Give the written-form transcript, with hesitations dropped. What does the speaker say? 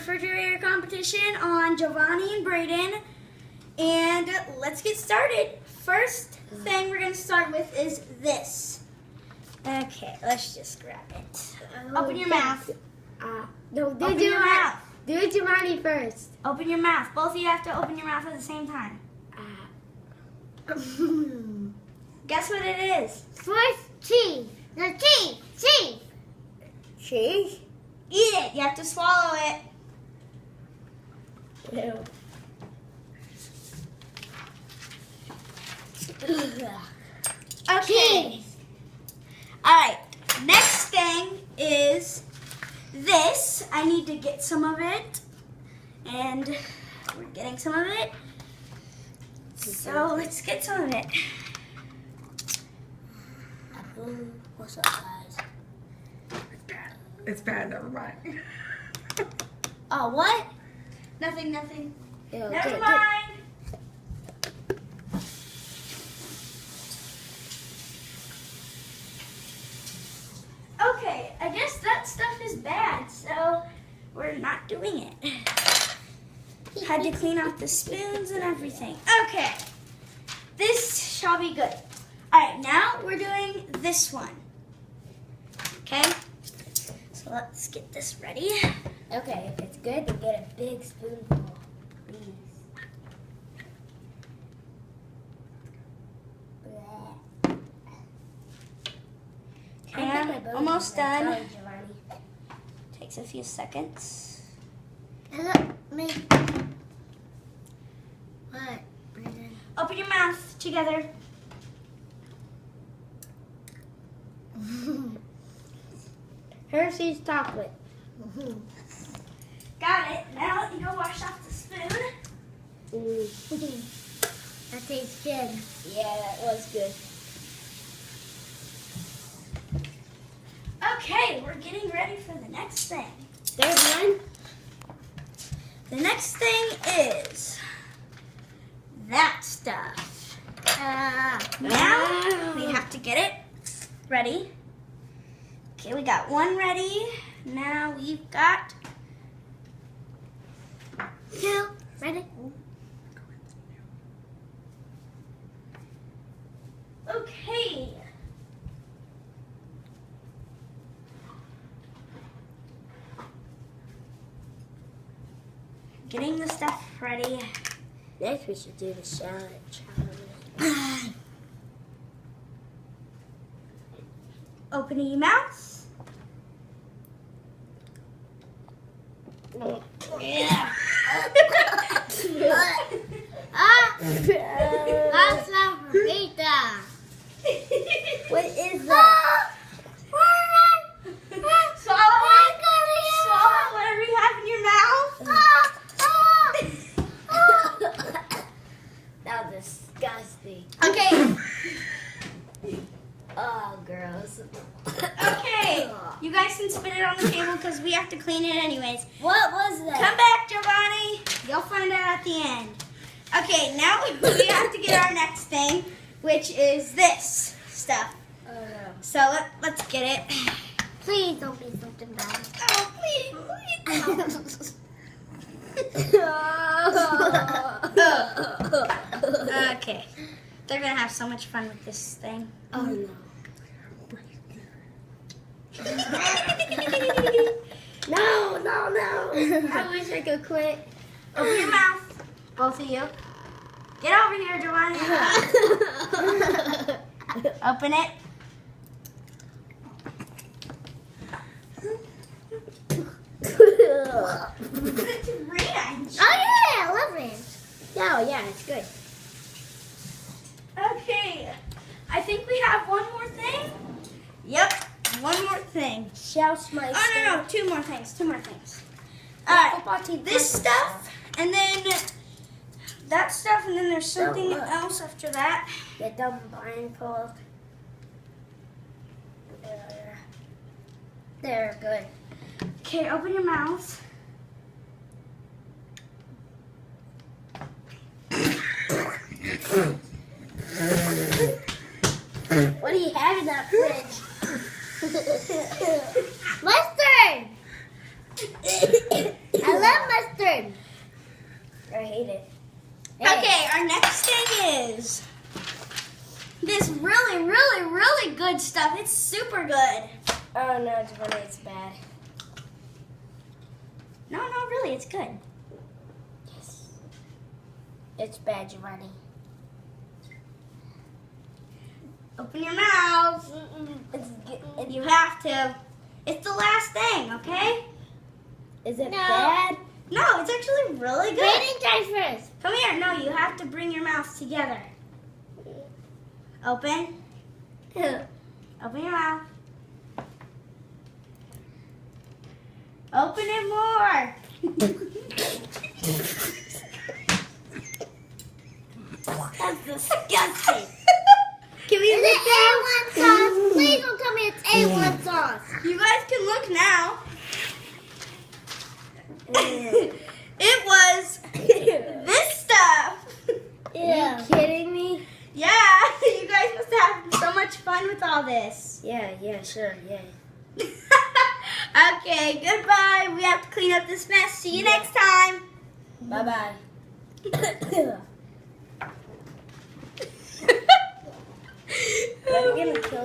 refrigerator competition on Jiovanni and Braedyn. And let's get started. First thing we're going to start with is this. Okay, let's just grab it. Open your mouth. No, Open your mouth. Do it, Jiovanni, first. Open your mouth. Both of you have to open your mouth at the same time. Guess what it is? First, cheese. No, cheese. Cheese. Cheese? Eat it. You have to swallow it. Ew. Okay. Alright. Next thing is this. I need to get some of it. And we're getting some of it. So let's get some of it. What's up, guys? It's bad, never mind. Oh, what? Nothing. Ew, Never good. mind. Okay, I guess that stuff is bad, so we're not doing it. Had to clean off the spoons and everything. Okay, this shall be good. All right, now we're doing this one. Okay, so let's get this ready. Okay, if it's good, then get a big spoonful. Please. Okay, I'm almost done. Sorry, Jiovanni. Takes a few seconds. Hello, me. What, Braedyn? Open your mouth together. Hershey's chocolate. Got it. Now let me go wash off the spoon. That tastes good. Yeah, that was good. Okay, we're getting ready for the next thing. There's one. The next thing is that stuff. Now we have to get it ready. Okay, we got one ready. Now we've got Two. Ready? okay. Getting the stuff ready. Next, we should do the salad challenge. Opening your mouth. Yeah. That's not pizza. What is that? Swallow whatever you have in your mouth. That was disgusting. Okay. Oh, gross. Okay. You guys can spit it on the table because we have to clean it anyways. What was that? Come back, Jiovanni. You'll find out at the end. Okay, now we have to get our next thing, which is this stuff. Oh, no. So let's get it. Please don't be something bad. Oh, please. Okay. They're going to have so much fun with this thing. Oh, no. No. I wish I could quit. Open your mouth, both of you. Get over here, Jiovanni. Open it. It's ranch. Oh, yeah, I love ranch. Oh, yeah, it's good. Okay. I think we have one more thing. Yep, one more thing. Shout my Oh, no, two more things. All right, this stuff, and then that stuff, and then there's something else after that. Get them blindfold. They're good. Okay, open your mouth. What do you have in that fridge? Mustard! I love custard. I hate it. Hey. Okay, our next thing is this really, really, really good stuff. It's super good. Oh no, Giovanni, it's bad. No, really, it's good. Yes. It's bad, Giovanni. Open your mouth. It's good. You have to. It's the last thing, okay? Is it No. bad? No, it's actually really good. Braedyn, try first. Come here. No, you have to bring your mouth together. Open. Open your mouth. Open it more. That's disgusting. Can we Is look it now? A1 sauce? Please don't tell me it's A1 sauce. You guys can look now. It was this stuff. Are you kidding me? Yeah, you guys must have had so much fun with all this. Yeah, sure, yeah. Okay, goodbye. We have to clean up this mess. See you next time. Bye-bye. I'm gonna kill